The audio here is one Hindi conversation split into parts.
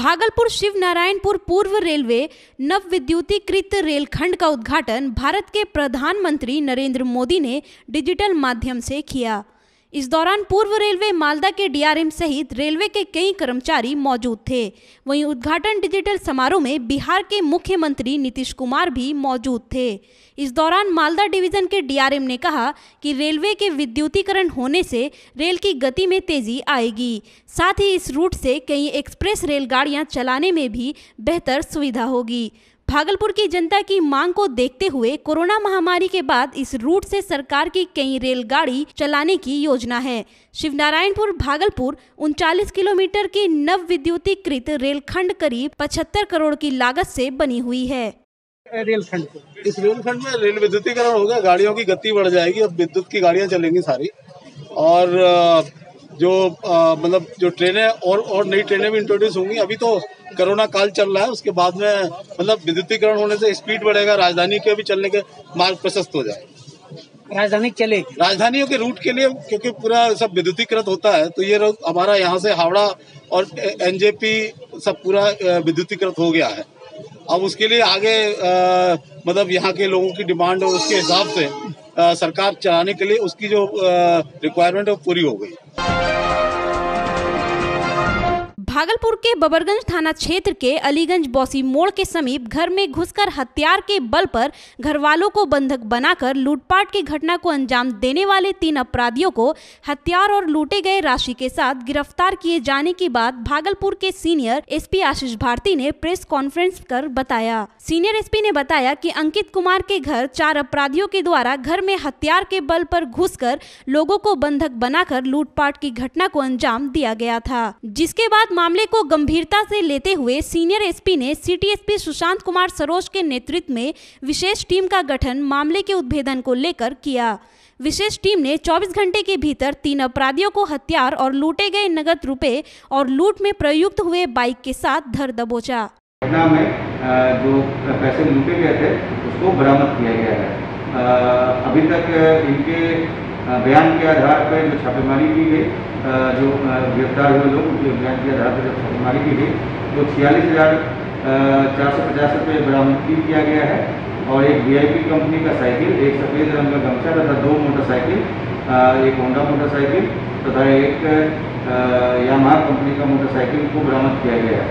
भागलपुर शिव नारायणपुर पूर्व रेलवे नवविद्युतीकृत रेलखंड का उद्घाटन भारत के प्रधानमंत्री नरेंद्र मोदी ने डिजिटल माध्यम से किया। इस दौरान पूर्व रेलवे मालदा के डीआरएम सहित रेलवे के कई कर्मचारी मौजूद थे। वहीं उद्घाटन डिजिटल समारोह में बिहार के मुख्यमंत्री नीतीश कुमार भी मौजूद थे। इस दौरान मालदा डिवीजन के डीआरएम ने कहा कि रेलवे के विद्युतीकरण होने से रेल की गति में तेजी आएगी, साथ ही इस रूट से कई एक्सप्रेस रेलगाड़ियां चलाने में भी बेहतर सुविधा होगी। भागलपुर की जनता की मांग को देखते हुए कोरोना महामारी के बाद इस रूट से सरकार की कई रेलगाड़ी चलाने की योजना है। शिवनारायणपुर भागलपुर 39 किलोमीटर की नव विद्युतीकृत रेलखंड करीब 75 करोड़ की लागत से बनी हुई है। इस रेलखंड में रेल विद्युतीकरण होगा, गाड़ियों की गति बढ़ जाएगी, अब विद्युत की गाड़ियां चलेंगी सारी, और मतलब जो ट्रेनें और नई ट्रेनें भी इंट्रोड्यूस होंगी। अभी तो कोरोना काल चल रहा है, उसके बाद में मतलब विद्युतीकरण होने से स्पीड बढ़ेगा, राजधानी के भी चलने के मार्ग प्रशस्त हो जाए। राजधानी चलेगी, राजधानियों के रूट के लिए, क्योंकि पूरा सब विद्युतीकृत होता है, तो ये हमारा यहाँ से हावड़ा और एनजेपी सब पूरा विद्युतीकृत हो गया है। अब उसके लिए आगे मतलब यहाँ के लोगों की डिमांड और उसके हिसाब से सरकार चलाने के लिए उसकी जो रिक्वायरमेंट है वो पूरी हो गई। भागलपुर के बबरगंज थाना क्षेत्र के अलीगंज बौसी मोड़ के समीप घर में घुसकर हथियार के बल पर घरवालों को बंधक बनाकर लूटपाट की घटना को अंजाम देने वाले 3 अपराधियों को हथियार और लूटे गए राशि के साथ गिरफ्तार किए जाने की बात भागलपुर के सीनियर एसपी आशीष भारती ने प्रेस कॉन्फ्रेंस कर बताया। सीनियर एसपी ने बताया कि अंकित कुमार के घर 4 अपराधियों के द्वारा घर में हथियार के बल पर घुसकर लोगों को बंधक बनाकर लूटपाट की घटना को अंजाम दिया गया था, जिसके बाद मामले को गंभीरता से लेते हुए सीनियर एसपी ने सिटी एसपी सुशांत कुमार सरोज के नेतृत्व में विशेष टीम का गठन मामले के उद्भेदन को लेकर किया। विशेष टीम ने 24 घंटे के भीतर 3 अपराधियों को हथियार और लूटे गए नगद रुपए और लूट में प्रयुक्त हुए बाइक के साथ धर दबोचा। घटना में जो पैसे लूटे गए थे उसको बरामद किया गया है। अभी तक इनके बयान के आधार पर जो छापेमारी की गई, जो गिरफ्तार हुए लोग उनके बयान के आधार पर जब छापेमारी की गई तो 46,450 रुपये बरामद किया गया है, और एक वीआईपी कंपनी का साइकिल, एक सफ़ेद रंग का गमछा तथा 2 मोटरसाइकिल, एक होंडा मोटरसाइकिल तथा एक यामाहा कंपनी का मोटरसाइकिल को बरामद किया गया है।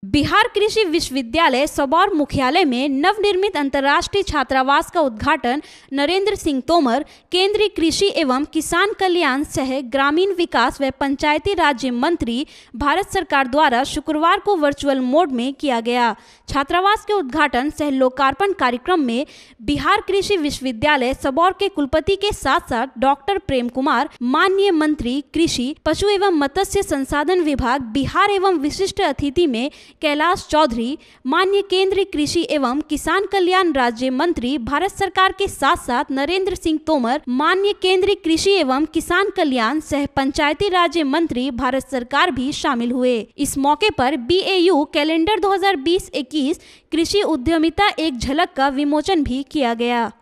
बिहार कृषि विश्वविद्यालय सबौर मुख्यालय में नवनिर्मित अंतर्राष्ट्रीय छात्रावास का उद्घाटन नरेंद्र सिंह तोमर, केंद्रीय कृषि एवं किसान कल्याण सह ग्रामीण विकास व पंचायती राज्य मंत्री भारत सरकार द्वारा शुक्रवार को वर्चुअल मोड में किया गया। छात्रावास के उद्घाटन सह लोकार्पण कार्यक्रम में बिहार कृषि विश्वविद्यालय सबौर के कुलपति के साथ साथ डॉक्टर प्रेम कुमार, माननीय मंत्री कृषि, पशु एवं मत्स्य संसाधन विभाग बिहार एवं विशिष्ट अतिथि में कैलाश चौधरी, माननीय केंद्रीय कृषि एवं किसान कल्याण राज्य मंत्री भारत सरकार के साथ साथ नरेंद्र सिंह तोमर, माननीय केंद्रीय कृषि एवं किसान कल्याण सह पंचायती राज्य मंत्री भारत सरकार भी शामिल हुए। इस मौके पर BAU कैलेंडर 2020-21 कृषि उद्यमिता एक झलक का विमोचन भी किया गया।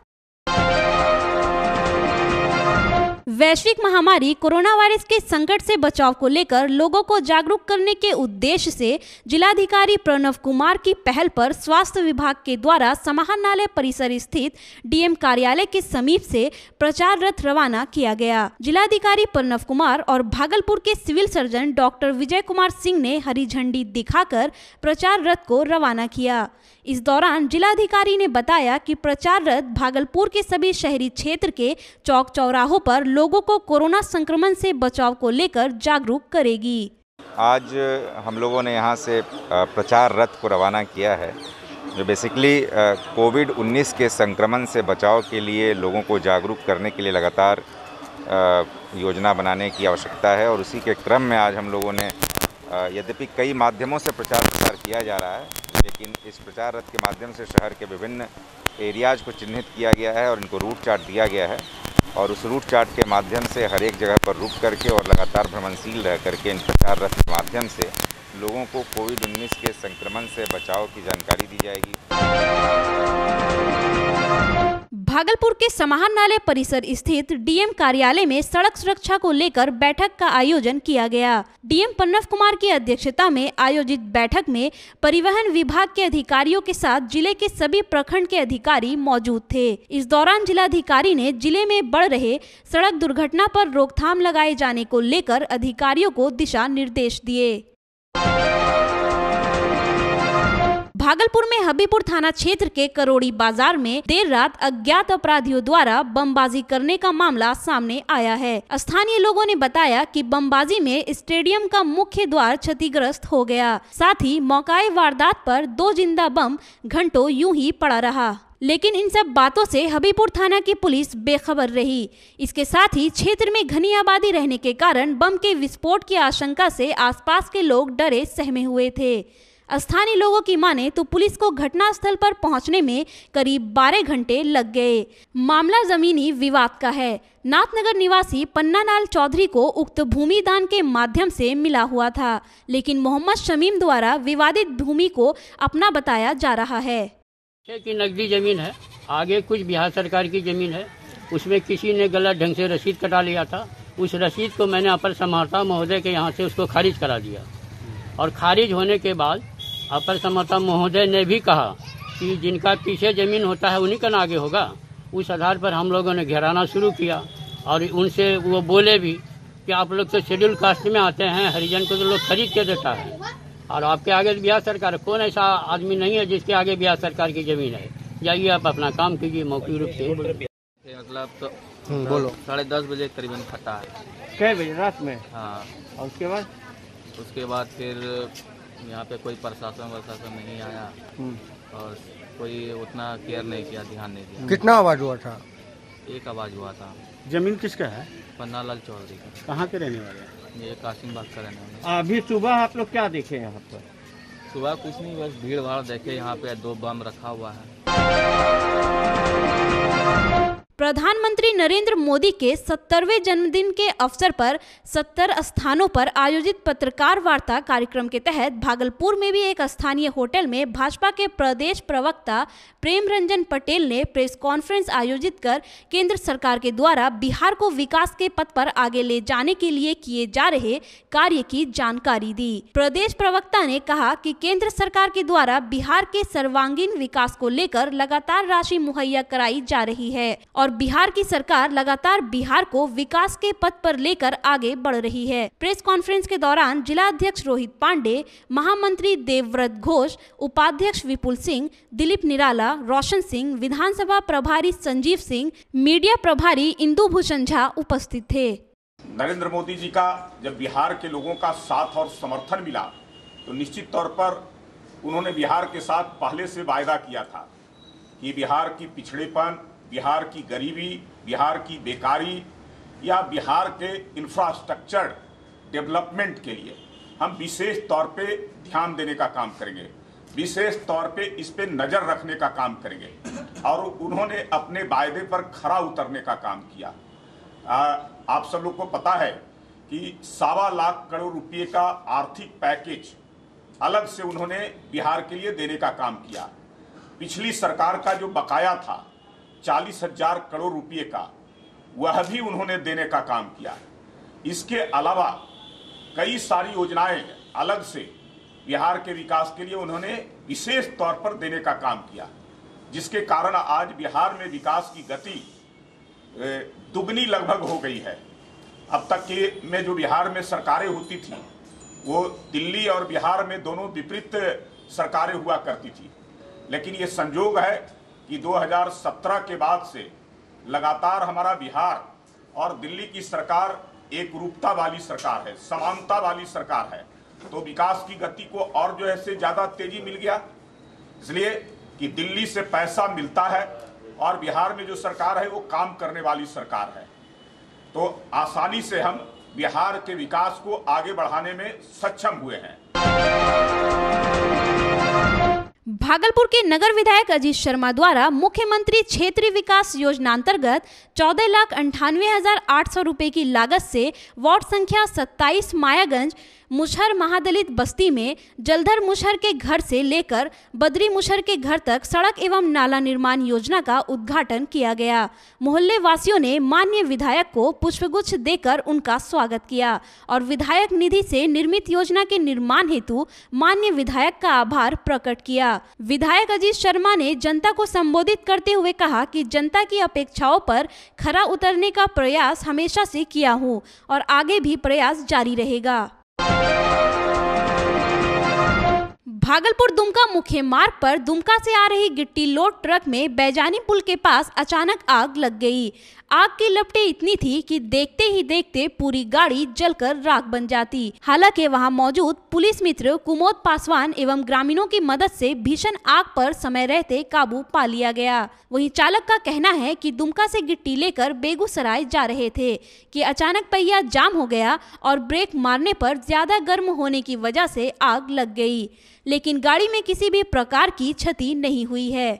वैश्विक महामारी कोरोना वायरस के संकट से बचाव को लेकर लोगों को जागरूक करने के उद्देश्य से जिलाधिकारी प्रणव कुमार की पहल पर स्वास्थ्य विभाग के द्वारा समाहरणालय परिसर स्थित डीएम कार्यालय के समीप से प्रचार रथ रवाना किया गया। जिलाधिकारी प्रणव कुमार और भागलपुर के civil surgeon doctor Vijay Kumar Singh ने हरी झंडी दिखाकर प्रचार रथ को रवाना किया। इस दौरान जिलाधिकारी ने बताया कि प्रचार रथ भागलपुर के सभी शहरी क्षेत्र के चौक चौराहों पर लोगों को कोरोना संक्रमण से बचाव को लेकर जागरूक करेगी। आज हम लोगों ने यहां से प्रचार रथ को रवाना किया है, जो बेसिकली कोविड-19 के संक्रमण से बचाव के लिए लोगों को जागरूक करने के लिए लगातार योजना बनाने की आवश्यकता है। और उसी के क्रम में आज हम लोगों ने यद्यपि कई माध्यमों से प्रचार किया जा रहा है, लेकिन इस प्रचार रथ के माध्यम से शहर के विभिन्न एरियाज़ को चिन्हित किया गया है और इनको रूट चार्ट दिया गया है, और उस रूट चार्ट के माध्यम से हर एक जगह पर रुक करके और लगातार भ्रमणशील रह करके इन प्रचार रथ के माध्यम से लोगों को कोविड-19 के संक्रमण से बचाव की जानकारी दी जाएगी। भागलपुर के समाहरणालय परिसर स्थित डीएम कार्यालय में सड़क सुरक्षा को लेकर बैठक का आयोजन किया गया। डीएम प्रणव कुमार की अध्यक्षता में आयोजित बैठक में परिवहन विभाग के अधिकारियों के साथ जिले के सभी प्रखंड के अधिकारी मौजूद थे। इस दौरान जिलाधिकारी ने जिले में बढ़ रहे सड़क दुर्घटना पर रोकथाम लगाए जाने को लेकर अधिकारियों को दिशा निर्देश दिए। भागलपुर में हबीपुर थाना क्षेत्र के करोड़ी बाजार में देर रात अज्ञात अपराधियों द्वारा बमबाजी करने का मामला सामने आया है। स्थानीय लोगों ने बताया कि बमबाजी में स्टेडियम का मुख्य द्वार क्षतिग्रस्त हो गया। साथ ही मौकाए वारदात पर 2 जिंदा बम घंटों यूं ही पड़ा रहा। लेकिन इन सब बातों से हबीपुर थाना की पुलिस बेखबर रही। इसके साथ ही क्षेत्र में घनी आबादी रहने के कारण बम के विस्फोट की आशंका से आसपास के लोग डरे सहमे हुए थे। स्थानीय लोगों की माने तो पुलिस को घटनास्थल पर पहुंचने में करीब 12 घंटे लग गए। मामला जमीनी विवाद का है। नाथनगर निवासी पन्नालाल चौधरी को उक्त भूमि दान के माध्यम से मिला हुआ था, लेकिन मोहम्मद शमीम द्वारा विवादित भूमि को अपना बताया जा रहा है। की नकदी जमीन है, आगे कुछ बिहार सरकार की जमीन है, उसमें किसी ने गलत ढंग से रसीद कटा लिया था। उस रसीद को मैंने अपर समाहर्ता महोदय के यहाँ से उसको खारिज करा दिया और खारिज होने के बाद अपर समाहर्ता महोदय ने भी कहा कि जिनका पीछे जमीन होता है उन्हीं का ना आगे होगा। उस आधार पर हम लोगों ने घेराना शुरू किया और उनसे वो बोले भी कि आप लोग तो शेड्यूल कास्ट में आते हैं, हरिजन को तो लोग खरीद के देता है और आपके आगे बिहार सरकार, कौन ऐसा आदमी नहीं है जिसके आगे बिहार सरकार की जमीन है। जाइए आप अपना काम कीजिए मौखिक रूप से। मतलब तो बोलो 10:30 बजे करीबन फटा है। कै बजे रात में? हाँ। और उसके बाद फिर यहाँ पे कोई प्रशासन नहीं आया और कोई उतना केयर नहीं किया, ध्यान नहीं दिया। कितना आवाज हुआ था? एक आवाज हुआ था। जमीन किसका है? पन्नालाल चौधरी का। कहाँ के रहने वाले हैं? ये कासिम बाग का रहने वाले। अभी सुबह आप लोग क्या देखे यहाँ पर? सुबह कुछ नहीं, बस भीड़ भाड़ देखे। यहाँ पे 2 बम रखा हुआ है। प्रधानमंत्री नरेंद्र मोदी के 70वें जन्मदिन के अवसर पर 70 स्थानों पर आयोजित पत्रकार वार्ता कार्यक्रम के तहत भागलपुर में भी एक स्थानीय होटल में भाजपा के प्रदेश प्रवक्ता प्रेम रंजन पटेल ने प्रेस कॉन्फ्रेंस आयोजित कर केंद्र सरकार के द्वारा बिहार को विकास के पथ पर आगे ले जाने के लिए किए जा रहे कार्य की जानकारी दी। प्रदेश प्रवक्ता ने कहा कि केंद्र सरकार के द्वारा बिहार के सर्वांगीण विकास को लेकर लगातार राशि मुहैया कराई जा रही है और बिहार की सरकार लगातार बिहार को विकास के पथ पर लेकर आगे बढ़ रही है। प्रेस कॉन्फ्रेंस के दौरान जिला अध्यक्ष रोहित पांडे, महामंत्री देवव्रत घोष, उपाध्यक्ष विपुल सिंह, दिलीप निराला, रोशन सिंह, विधानसभा प्रभारी संजीव सिंह, मीडिया प्रभारी इंदु भूषण झा उपस्थित थे। नरेंद्र मोदी जी का जब बिहार के लोगों का साथ और समर्थन मिला तो निश्चित तौर पर उन्होंने बिहार के साथ पहले से वायदा किया था कि बिहार की पिछड़ेपन, बिहार की गरीबी, बिहार की बेकारी या बिहार के इंफ्रास्ट्रक्चर डेवलपमेंट के लिए हम विशेष तौर पे ध्यान देने का काम करेंगे, विशेष तौर पे इस पे नज़र रखने का काम करेंगे और उन्होंने अपने वायदे पर खरा उतरने का काम किया। आप सब लोग को पता है कि 2.25 लाख करोड़ रुपये का आर्थिक पैकेज अलग से उन्होंने बिहार के लिए देने का काम किया। पिछली सरकार का जो बकाया था 40,000 करोड़ रुपये का, वह भी उन्होंने देने का काम किया। इसके अलावा कई सारी योजनाएं अलग से बिहार के विकास के लिए उन्होंने विशेष तौर पर देने का काम किया, जिसके कारण आज बिहार में विकास की गति दुगनी लगभग हो गई है। अब तक के में जो बिहार में सरकारें होती थी वो दिल्ली और बिहार में दोनों विपरीत सरकारें हुआ करती थी, लेकिन ये संजोग है कि 2017 के बाद से लगातार हमारा बिहार और दिल्ली की सरकार एक रूपता वाली सरकार है, समानता वाली सरकार है, तो विकास की गति को और जो है से ज़्यादा तेजी मिल गया। इसलिए कि दिल्ली से पैसा मिलता है और बिहार में जो सरकार है वो काम करने वाली सरकार है, तो आसानी से हम बिहार के विकास को आगे बढ़ाने में सक्षम हुए हैं। भागलपुर के नगर विधायक अजीत शर्मा द्वारा मुख्यमंत्री क्षेत्रीय विकास योजना अंतर्गत 14,98,800 रुपए की लागत से वार्ड संख्या 27 मायागंज मुशहर महादलित बस्ती में जलधर मुशहर के घर से लेकर बद्री मुशहर के घर तक सड़क एवं नाला निर्माण योजना का उद्घाटन किया गया। मोहल्ले वासियों ने माननीय विधायक को पुष्पगुच्छ देकर उनका स्वागत किया और विधायक निधि से निर्मित योजना के निर्माण हेतु माननीय विधायक का आभार प्रकट किया। विधायक अजीत शर्मा ने जनता को संबोधित करते हुए कहा कि जनता की अपेक्षाओं पर खरा उतरने का प्रयास हमेशा से किया हूं और आगे भी प्रयास जारी रहेगा। भागलपुर दुमका मुख्य मार्ग पर दुमका से आ रही गिट्टी लोड ट्रक में बैजानी पुल के पास अचानक आग लग गई। आग की लपटें इतनी थी कि देखते ही देखते पूरी गाड़ी जलकर राख बन जाती। हालांकि वहां मौजूद पुलिस मित्र कुमोद पासवान एवं ग्रामीणों की मदद से भीषण आग पर समय रहते काबू पा लिया गया। वहीं चालक का कहना है कि दुमका से गिट्टी लेकर बेगूसराय जा रहे थे कि अचानक पहिया जाम हो गया और ब्रेक मारने पर ज्यादा गर्म होने की वजह से आग लग गई, लेकिन गाड़ी में किसी भी प्रकार की क्षति नहीं हुई है।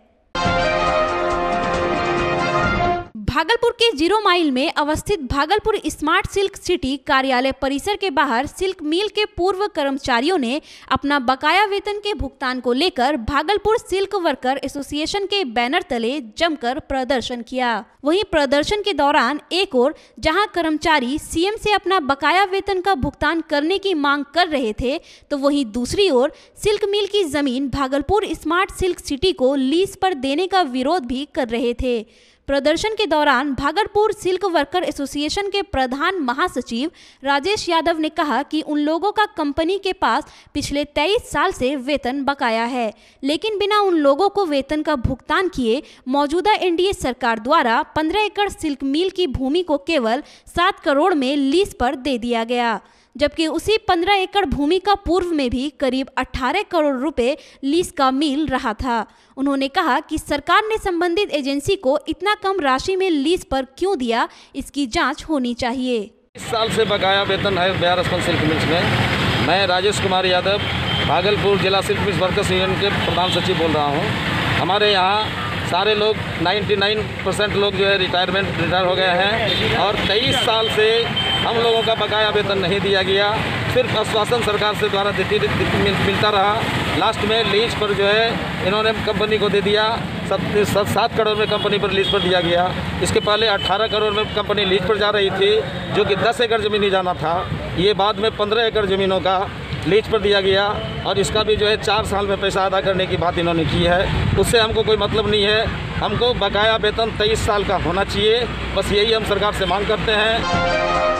भागलपुर के 0 माइल में अवस्थित भागलपुर स्मार्ट सिल्क सिटी कार्यालय परिसर के बाहर सिल्क मिल के पूर्व कर्मचारियों ने अपना बकाया वेतन के भुगतान को लेकर भागलपुर सिल्क वर्कर एसोसिएशन के बैनर तले जमकर प्रदर्शन किया। वहीं प्रदर्शन के दौरान एक ओर जहां कर्मचारी सीएम से अपना बकाया वेतन का भुगतान करने की मांग कर रहे थे, तो वहीं दूसरी ओर सिल्क मिल की जमीन भागलपुर स्मार्ट सिल्क सिटी को लीज पर देने का विरोध भी कर रहे थे। प्रदर्शन के दौरान भागलपुर सिल्क वर्कर एसोसिएशन के प्रधान महासचिव राजेश यादव ने कहा कि उन लोगों का कंपनी के पास पिछले 23 साल से वेतन बकाया है, लेकिन बिना उन लोगों को वेतन का भुगतान किए मौजूदा एनडीए सरकार द्वारा 15 एकड़ सिल्क मिल की भूमि को केवल 7 करोड़ में लीज पर दे दिया गया, जबकि उसी 15 एकड़ भूमि का पूर्व में भी करीब 18 करोड़ रुपए लीज का मिल रहा था। उन्होंने कहा कि सरकार ने संबंधित एजेंसी को इतना कम राशि में लीज पर क्यों दिया, इसकी जांच होनी चाहिए। इस साल से बकाया वेतन है बिहार सिल्क मिल्स में। मैं राजेश कुमार यादव भागलपुर जिला सिल्क मिल्स वर्कर्स यूनियन के प्रधान सचिव बोल रहा हूँ। हमारे यहाँ सारे लोग 99% लोग जो है रिटायर हो गए हैं और 23 साल से हम लोगों का बकाया वेतन नहीं दिया गया। सिर्फ आश्वासन सरकार से द्वारा मिलता रहा। लास्ट में लीज पर जो है इन्होंने कंपनी को दे दिया। 7 करोड़ में कंपनी पर लीज पर दिया गया। इसके पहले 18 करोड़ में कंपनी लीज पर जा रही थी, जो कि 10 एकड़ ज़मीन ही जाना था। ये बाद में 15 एकड़ ज़मीनों का लीज पर दिया गया और इसका भी जो है 4 साल में पैसा अदा करने की बात इन्होंने की है। उससे हमको कोई मतलब नहीं है। हमको बकाया वेतन 23 साल का होना चाहिए, बस यही हम सरकार से मांग करते हैं।